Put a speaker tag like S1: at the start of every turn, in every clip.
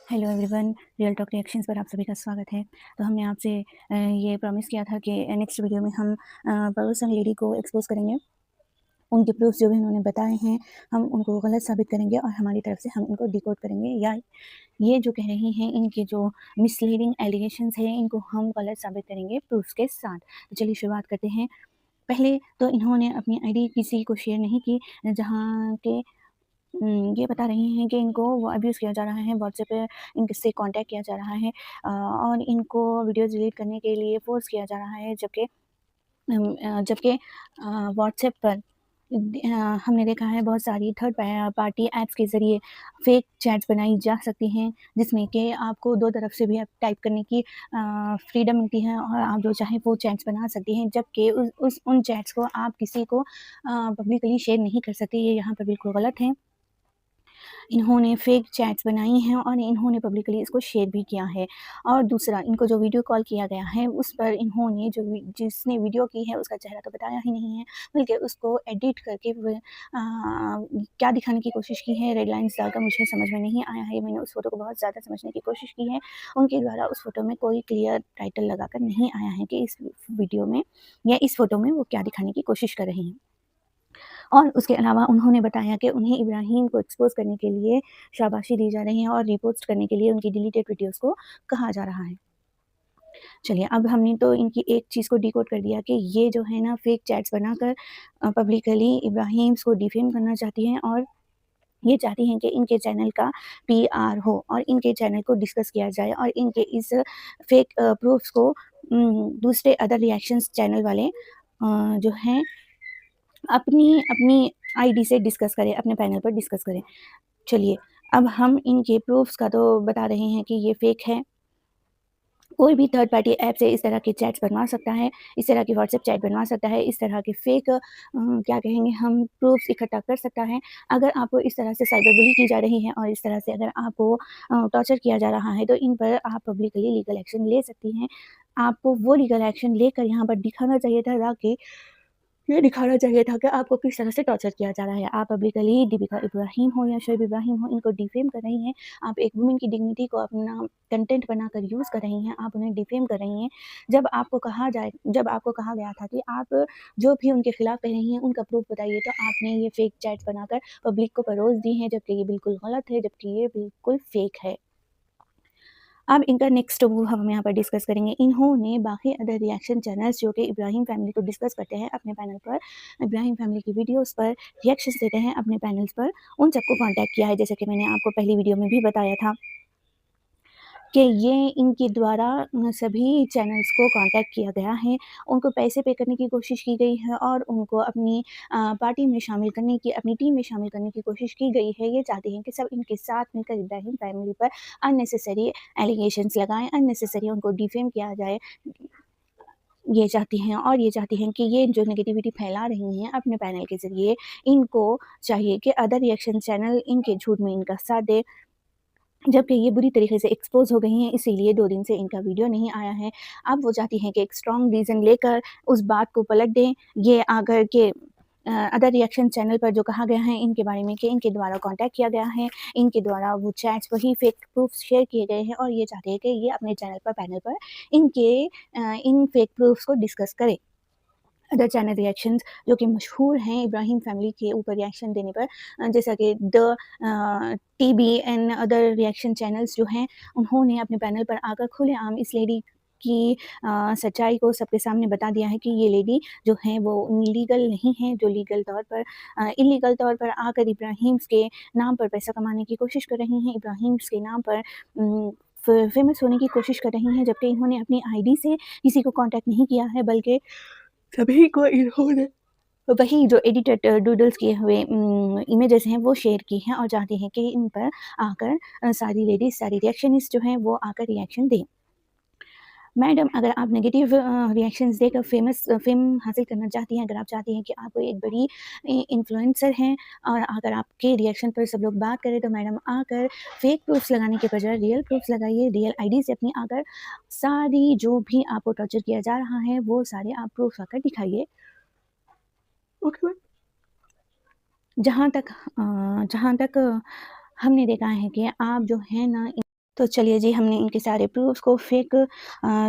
S1: Hello everyone, real talk reactions पर आप सभी का स्वागत है। तो हमने आपसे ये प्रॉमिस किया था कि नेक्स्ट वीडियो में हम पर्सन लेडी को एक्सपोज़ करेंगे। उनके प्रूफ्स जो भी उन्होंने बताए हैं, हम उनको गलत साबित करेंगे और हमारी तरफ से हम उनको डिकोड करेंगे, या ये जो कह रही हैं, इनके जो मिसलीडिंग एलिगेशंस हैं, इनको हम गलत साबित करेंगे प्रूफ्स के साथ। तो चलिए शुरुआत करते हैं। पहले तो इन्होंने अपनी आईडी किसी को शेयर नहीं की, जहाँ के ये बता रही हैं कि इनको वो अब्यूज़ किया जा रहा है, व्हाट्सएप पे इनसे कॉन्टैक्ट किया जा रहा है, और इनको वीडियोज़ डिलीट करने के लिए फ़ोर्स किया जा रहा है। जबकि व्हाट्सएप पर हमने देखा है बहुत सारी थर्ड पार्टी ऐप्स के ज़रिए फ़ेक चैट्स बनाई जा सकती हैं, जिसमें कि आपको दो तरफ से भी आप टाइप करने की फ्रीडम मिलती है और आप जो चाहें वो चैट्स बना सकती हैं। जबकि उन चैट्स को आप किसी को पब्लिकली शेयर नहीं कर सकते। ये यहाँ पर बिल्कुल गलत है। इन्होंने फेक चैट्स बनाई हैं और इन्होंने पब्लिकली इसको शेयर भी किया है। और दूसरा, इनको जो वीडियो कॉल किया गया है, उस पर इन्होंने जिसने वीडियो की है उसका चेहरा तो बताया ही नहीं है, बल्कि उसको एडिट करके क्या दिखाने की कोशिश की है, रेड लाइन्स डालकर, मुझे समझ में नहीं आया है। मैंने उस फ़ोटो को बहुत ज़्यादा समझने की कोशिश की है। उनके द्वारा उस फ़ोटो में कोई क्लियर टाइटल लगाकर नहीं आया है कि इस वीडियो में या इस फ़ोटो में वो क्या दिखाने की कोशिश कर रही हैं। और उसके अलावा उन्होंने बताया कि उन्हें इब्राहिम को एक्सपोज़ करने के लिए शाबाशी दी जा रही है और रिपोस्ट करने के लिए उनकी डिलीटेड वीडियोज़ को कहा जा रहा है। चलिए, अब हमने तो इनकी एक चीज़ को डिकोड कर दिया कि ये जो है ना फेक चैट्स बनाकर पब्लिकली इब्राहिम्स को डिफेम करना चाहती हैं, और ये चाहती हैं कि इनके चैनल का पीआर हो और इनके चैनल को डिस्कस किया जाए, और इनके इस फेक प्रूफ्स को दूसरे अदर रिएक्शंस चैनल वाले जो हैं अपनी अपनी आईडी से डिस्कस करें, अपने पैनल पर डिस्कस करें। चलिए, अब हम इनके प्रूफ्स का तो बता रहे हैं कि ये फेक है। कोई भी थर्ड पार्टी ऐप से इस तरह के चैट्स बनवा सकता है, इस तरह की व्हाट्सएप चैट बनवा सकता है, इस तरह के फेक क्या कहेंगे हम, प्रूफ्स इकट्ठा कर सकता है। अगर आपको इस तरह से साइबर बुली की जा रही है और इस तरह से अगर आपको टॉर्चर किया जा रहा है, तो इन पर आप पब्लिकली लीगल एक्शन ले सकती हैं। आपको वो लीगल एक्शन लेकर यहाँ पर दिखाना चाहिए था, ताकि ये दिखाना चाहिए था कि आपको किस तरह से टॉर्चर किया जा रहा है। आप पब्लिकली दीपिका इब्राहिम हो या शोएब इब्राहिम हो, इनको डिफेम कर रही हैं। आप एक वुमन की डिग्निटी को अपना कंटेंट बनाकर यूज़ कर रही हैं, आप उन्हें डिफेम कर रही हैं। जब आपको कहा गया था कि आप जो भी उनके खिलाफ कह रही हैं, उनका प्रूफ बताइए, तो आपने ये फेक चैट्स बनाकर पब्लिक को परोस दी हैं, जबकि ये बिल्कुल गलत है, जबकि ये बिल्कुल फेक है। अब इनका नेक्स्ट मूव हम यहाँ पर डिस्कस करेंगे। इन्होंने बाकी अदर रिएक्शन चैनल्स जो कि इब्राहिम फैमिली को डिस्कस करते हैं अपने पैनल पर, इब्राहिम फैमिली की वीडियोस पर रिएक्शंस देते हैं अपने पैनल्स पर, उन सबको कांटेक्ट किया है। जैसे कि मैंने आपको पहली वीडियो में भी बताया था कि ये इनके द्वारा सभी चैनल्स को कांटेक्ट किया गया है, उनको पैसे पे करने की कोशिश की गई है और उनको अपनी पार्टी में शामिल करने की, अपनी टीम में शामिल करने की कोशिश की गई है। ये चाहते हैं कि सब इनके साथ मिलकर इब्राहिम फैमिली पर अननेसेसरी एलिगेशंस लगाएँ, अननेसेसरी उनको डिफेम किया जाए। ये चाहती हैं, और ये चाहती हैं कि ये जो नेगेटिविटी फैला रही हैं अपने पैनल के ज़रिए, इनको चाहिए कि अदर रिएक्शन चैनल इनके झूठ में इनका साथ दे। जबकि ये बुरी तरीके से एक्सपोज़ हो गई हैं, इसीलिए 2 दिन से इनका वीडियो नहीं आया है। अब वो चाहती हैं कि एक स्ट्रॉन्ग रीज़न लेकर उस बात को पलट दें। ये आकर के अदर रिएक्शन चैनल पर जो कहा गया है इनके बारे में कि इनके द्वारा कॉन्टैक्ट किया गया है, इनके द्वारा वो चैट्स वही फेक प्रूफ्स शेयर किए गए हैं, और ये चाहते हैं कि ये अपने चैनल पर, पैनल पर इन फेक प्रूफ्स को डिस्कस करें। अदर चैनल रिएक्शंस जो कि मशहूर हैं इब्राहिम फैमिली के ऊपर रिएक्शन देने पर, जैसा कि TB and other reaction channels जो हैं, उन्होंने अपने पैनल पर आकर खुलेआम इस लेडी की सच्चाई को सबके सामने बता दिया है कि ये लेडी जो है वो लीगल नहीं है, जो लीगल तौर पर इलीगल तौर पर आकर इब्राहिम्स के नाम पर पैसा कमाने की कोशिश कर रही हैं, इब्राहिम्स के नाम पर फेमस होने की कोशिश कर रही हैं, जबकि इन्होंने अपनी आईडी से किसी को कांटेक्ट नहीं किया है, बल्कि सभी को इन्होंने वही जो एडिटेड डूडल्स किए हुए इमेजेस हैं वो शेयर की हैं, और चाहती हैं कि इन पर आकर सारी लेडीज़, सारी रिएक्शनिस्ट जो हैं वो आकर रिएक्शन दें। मैडम, अगर आप नेगेटिव रिएक्शंस देकर फ़ेम हासिल करना चाहती हैं, अगर आप चाहती हैं कि आप कोई एक बड़ी इन्फ्लुएंसर हैं और अगर आपके रिएक्शन पर सब लोग बात करें, तो मैडम आकर फेक प्रूफ्स लगाने के बजाय रियल प्रूफ्स लगाइए, रियल आईडी से अपनी आकर सारी जो भी आपको टॉर्चर किया जा रहा है, वो सारे आप प्रूफ्स आकर दिखाइए। ओके। जहाँ तक हमने देखा है कि आप जो है ना तो चलिए जी, हमने इनके सारे प्रूफ़्स को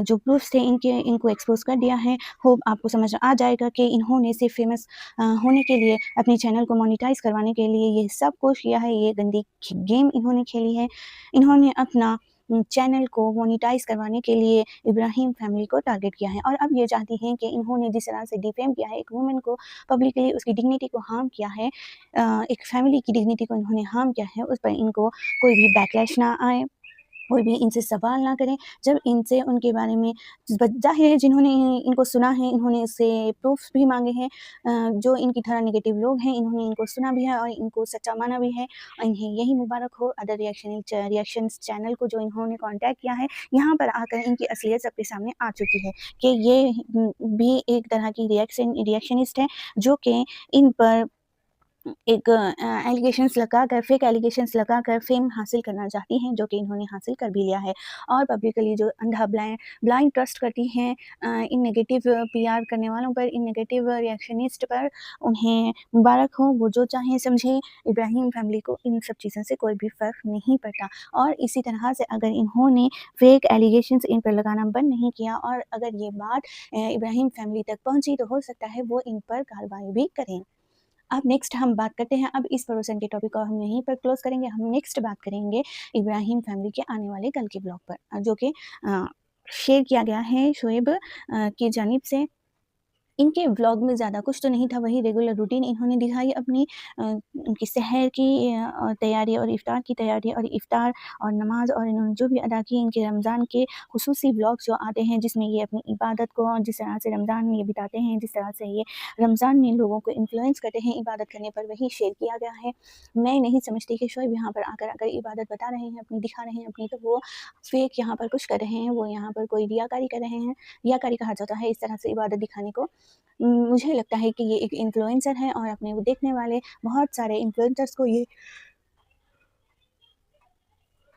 S1: जो प्रूफ़्स थे इनको एक्सपोज़ कर दिया है। होप आपको समझ आ जाएगा कि इन्होंने सिर्फ़ फ़ेमस होने के लिए, अपने चैनल को मोनेटाइज़ करवाने के लिए ये सब कुछ किया है। ये गंदी गेम इन्होंने खेली है। इन्होंने अपना चैनल को मोनेटाइज़ करवाने के लिए इब्राहिम फैमिली को टारगेट किया है, और अब ये चाहती हैं कि इन्होंने जिस तरह से डिफ़ेम किया है एक वुमन को, पब्लिकली उसकी डिग्निटी को हार्म किया है, एक फैमिली की डिग्निटी को इन्होंने हार्म किया है, उस पर इनको कोई भी बैकलैश ना आए, कोई भी इनसे सवाल ना करें। जब इनसे उनके बारे में ज़ाहिर है जिन्होंने इनको सुना है, इन्होंने इससे प्रूफ़्स भी माँगे हैं। जो इनकी तरह नेगेटिव लोग हैं, इन्होंने इनको सुना भी है और इनको सच्चा माना भी है। इन्हें यही मुबारक हो। अदर रिएक्शंस चैनल को जो इन्होंने कॉन्टैक्ट किया है, यहाँ पर आकर इनकी असलियत सबके सामने आ चुकी है कि ये भी एक तरह की रिएक्शनिस्ट है, जो कि इन पर एक एलिगेशंस लगाकर, फेक एलिगेशंस लगाकर फ़ेम हासिल करना चाहती हैं, जो कि इन्होंने हासिल कर भी लिया है। और पब्लिकली जो अंधा ब्लाइंड ट्रस्ट करती हैं इन नेगेटिव पीआर करने वालों पर, इन नेगेटिव रिएक्शनिस्ट पर, उन्हें मुबारक हो। वो जो चाहें समझें। इब्राहिम फैमिली को इन सब चीज़ों से कोई भी फ़र्क नहीं पड़ता, और इसी तरह से अगर इन्होंने फेक एलिगेशंस इन पर लगाना बंद नहीं किया, और अगर ये बात इब्राहिम फैमिली तक पहुँची, तो हो सकता है वो इन पर कार्रवाई भी करें। अब नेक्स्ट हम बात करते हैं, अब इस पड़ोसन के टॉपिक को हम यहीं पर क्लोज़ करेंगे। हम नेक्स्ट बात करेंगे इब्राहिम फैमिली के आने वाले कल के ब्लॉग पर, जो कि शेयर किया गया है शोएब की जानिब से। इनके व्लॉग में ज़्यादा कुछ तो नहीं था, वही रेगुलर रूटीन इन्होंने दिखाई अपनी, उनकी सहर की तैयारी और इफ्तार की तैयारी, और इफ्तार और नमाज़, और इन्होंने जो भी अदा की, इनके रमज़ान के खुसूसी व्लॉग्स जो आते हैं, जिसमें ये अपनी इबादत को, और जिस तरह से रमज़ान ये बिताते हैं, जिस तरह से ये रमज़ान में लोगों को इन्फ्लुएंस करते हैं इबादत करने पर, वही शेयर किया गया है। मैं नहीं समझती कि शोएब यहाँ पर आकर अगर इबादत बता रहे हैं, अपनी दिखा रहे हैं अपनी, तो वो फेक यहाँ पर कुछ कर रहे हैं, वो यहाँ पर कोई रियाकारी कर रहे हैं। रियाकारी कहा जाता है इस तरह से इबादत दिखाने को। मुझे लगता है कि ये एक इन्फ्लुएंसर है, और अपने वो देखने वाले बहुत सारे इन्फ्लुएंसर्स को ये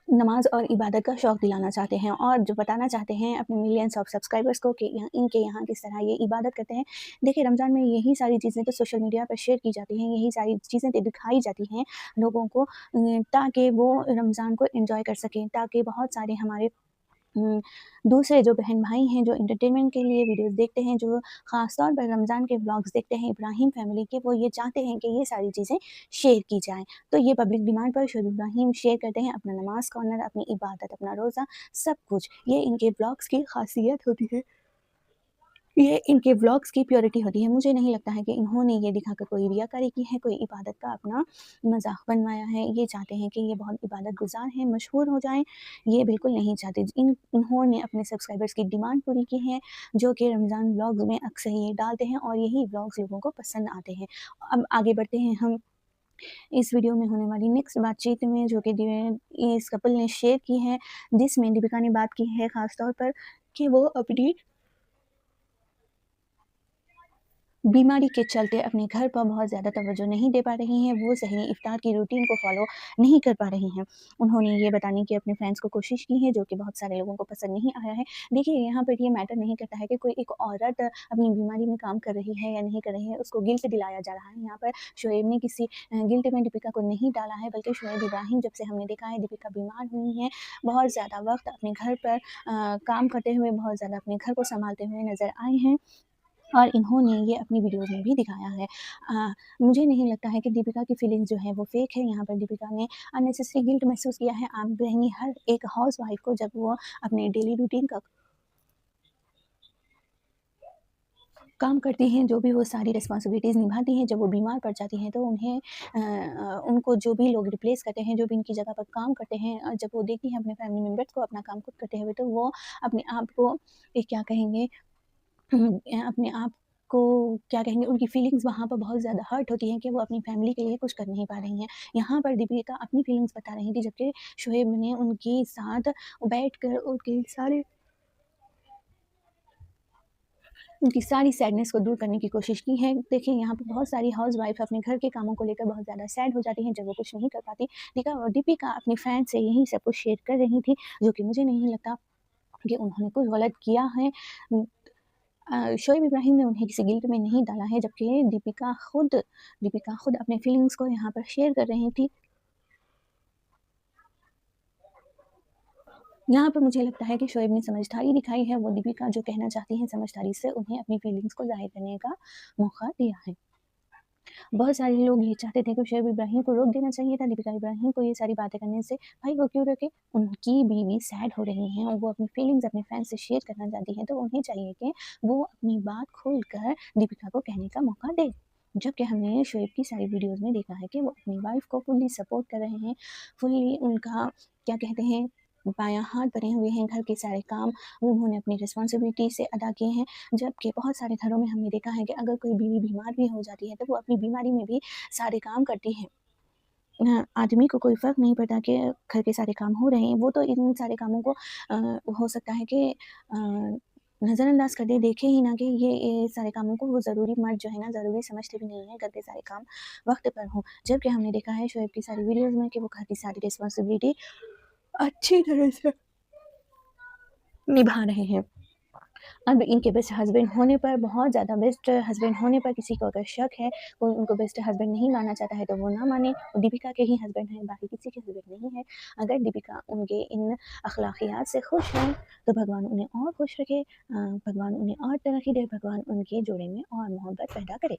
S1: नमाज़ और इबादत का शौक़ दिलाना चाहते हैं, और जो बताना चाहते हैं अपने मिलियंस ऑफ सब्सक्राइबर्स को कि इनके यहाँ किस तरह ये इबादत करते हैं। देखिए, रमज़ान में यही सारी चीज़ें तो सोशल मीडिया पर शेयर की जाती हैं, यही सारी चीज़ें तो दिखाई जाती हैं लोगों को, ताकि वो रमज़ान को एन्जॉय कर सकें, ताकि बहुत सारे हमारे उम, दूसरे जो बहन-भाई हैं, जो एंटरटेनमेंट के लिए वीडियोज़ देखते हैं, जो ख़ास तौर पर रमज़ान के व्लॉग्स देखते हैं इब्राहिम फैमिली के, वो ये चाहते हैं कि ये सारी चीज़ें शेयर की जाएँ। तो ये पब्लिक डिमांड पर शोएब इब्राहिम शेयर करते हैं अपना नमाज़ कॉर्नर, अपनी इबादत, अपना रोज़ा, सब कुछ। ये इनके व्लॉग्स की ख़ासियत होती है। ये इनके व्लॉग्स की प्योरिटी होती है। मुझे नहीं लगता है कि इन्होंने ये दिखाकर कोई रियाकारी की है, कोई इबादत का अपना मज़ाक बनवाया है। ये चाहते हैं कि ये बहुत इबादत गुज़ार हैं, मशहूर हो जाएँ, ये बिल्कुल नहीं चाहते। इन्होंने अपने सब्सक्राइबर्स की डिमांड पूरी की है, जो कि रमज़ान व्लॉग्स में अक्सर ये डालते हैं, और यही व्लॉग्स लोगों को पसंद आते हैं। अब आगे बढ़ते हैं हम इस वीडियो में होने वाली नेक्स्ट बातचीत में, जो कि इस कपल ने शेयर की है, जिसमें दीपिका ने बात की है ख़ास तौर पर कि वो अपनी बीमारी के चलते अपने घर पर बहुत ज़्यादा तवज्जो नहीं दे पा रही हैं, वो सही इफ्तार की रूटीन को फ़ॉलो नहीं कर पा रही हैं। उन्होंने ये बताने की अपने फ्रेंड्स को कोशिश की है, जो कि बहुत सारे लोगों को पसंद नहीं आया है। देखिए, यहाँ पर ये मैटर नहीं करता है कि कोई एक औरत अपनी बीमारी में काम कर रही है या नहीं कर रही है, उसको गिल्ट दिलाया जा रहा है। यहाँ पर शोएब ने किसी गिल्ट में दीपिका को नहीं डाला है, बल्कि शोएब इब्राहिम, जब से हमने देखा है दीपिका बीमार हुई हैं, बहुत ज़्यादा वक़्त अपने घर पर काम करते हुए, बहुत ज़्यादा अपने घर को सँभालते हुए नज़र आए हैं, और इन्होंने ये अपनी वीडियोज़ में भी दिखाया है। मुझे नहीं लगता है कि दीपिका की फीलिंग्स जो है वो फ़ेक है। यहाँ पर दीपिका ने अननेसेसरी गिल्ट महसूस किया है आम गृहिणी हर एक हाउसवाइफ़ को, जब वो अपने डेली रूटीन का काम करती हैं, जो भी वो सारी रिस्पॉन्सिबिलिटीज़ निभाती हैं, जब वो बीमार पड़ जाती हैं, तो उनको जो भी लोग रिप्लेस करते हैं, जो भी इनकी जगह पर काम करते हैं, जब वो देखती हैं अपने फैमिली मेंबर्स को अपना काम खुद करते हुए, तो वो अपने आप को क्या कहेंगे, अपने आप को क्या कहेंगे, उनकी फीलिंग्स वहाँ पर बहुत ज़्यादा हर्ट होती हैं कि वो अपनी फैमिली के लिए कुछ कर नहीं पा रही हैं। यहाँ पर दीपिका अपनी फीलिंग्स बता रही थी, जबकि शोएब ने उनके साथ बैठकर उनकी सारी सैडनेस को दूर करने की कोशिश की है। देखिए, यहाँ पे बहुत सारी हाउसवाइफ़ अपने घर के कामों को लेकर बहुत ज़्यादा सैड हो जाती हैं, जब वो कुछ नहीं कर पाती। दीपिका अपनी फैन से यही सब कुछ शेयर कर रही थी, जो कि मुझे नहीं लगता कि उन्होंने कुछ गलत किया है। शोएब इब्राहिम ने उन्हें किसी गिल्ट में नहीं डाला है, जबकि दीपिका खुद अपने फीलिंग्स को यहाँ पर शेयर कर रही थी। यहाँ पर मुझे लगता है कि शोएब ने समझदारी दिखाई है, वो दीपिका जो कहना चाहती हैं समझदारी से उन्हें अपनी फीलिंग्स को ज़ाहिर करने का मौका दिया है। बहुत सारे लोग ये चाहते थे कि शोएब इब्राहिम को रोक देना चाहिए था, दीपिका इब्राहिम को ये सारी बातें करने से। भाई वो क्यों रोके? उनकी बीवी सैड हो रही हैं और वो अपनी फीलिंग्स अपने फैन से शेयर करना चाहती हैं, तो उन्हें चाहिए कि वो अपनी बात खोलकर दीपिका को कहने का मौका दें। जबकि हमने शोएब की सारी वीडियोज़ में देखा है कि वो अपनी वाइफ़ को फुल्ली सपोर्ट कर रहे हैं, फुल्ली उनका क्या कहते हैं बायाँ हाथ बने हुए हैं, घर के सारे काम उन्होंने अपनी रिस्पॉन्सिबिलिटी से अदा किए हैं। जबकि बहुत सारे घरों में हमने देखा है कि अगर कोई बीवी बीमार भी हो जाती है तो वो अपनी बीमारी में भी सारे काम करती है। आदमी को कोई फ़र्क नहीं पड़ता कि घर के सारे काम हो रहे हैं, वो तो इन सारे कामों को हो सकता है कि नज़रअंदाज कर दे, देखे ही ना कि ये सारे कामों को वो ज़रूरी मर्द जो है ना ज़रूरी समझते भी नहीं है, घर के सारे काम वक़्त पर हों। जबकि हमने देखा है शोएब की सारी वीडियोज़ में कि वो घर की सारी रिस्पॉन्सिबिलिटी अच्छी तरह से निभा रहे हैं। अब इनके बेस्ट हस्बैंड होने पर बहुत ज़्यादा बेस्ट हस्बैंड होने पर किसी को अगर शक है, कोई उनको बेस्ट हस्बैंड नहीं मानना चाहता है तो वो ना माने, वो दीपिका के ही हस्बैंड हैं, बाकी किसी के हस्बैंड नहीं है। अगर दीपिका उनके इन अखलाकियात से खुश हैं, तो भगवान उन्हें और खुश रखे, भगवान उन्हें और तरक्की दे, भगवान उनके जोड़े में और मोहब्बत पैदा करे।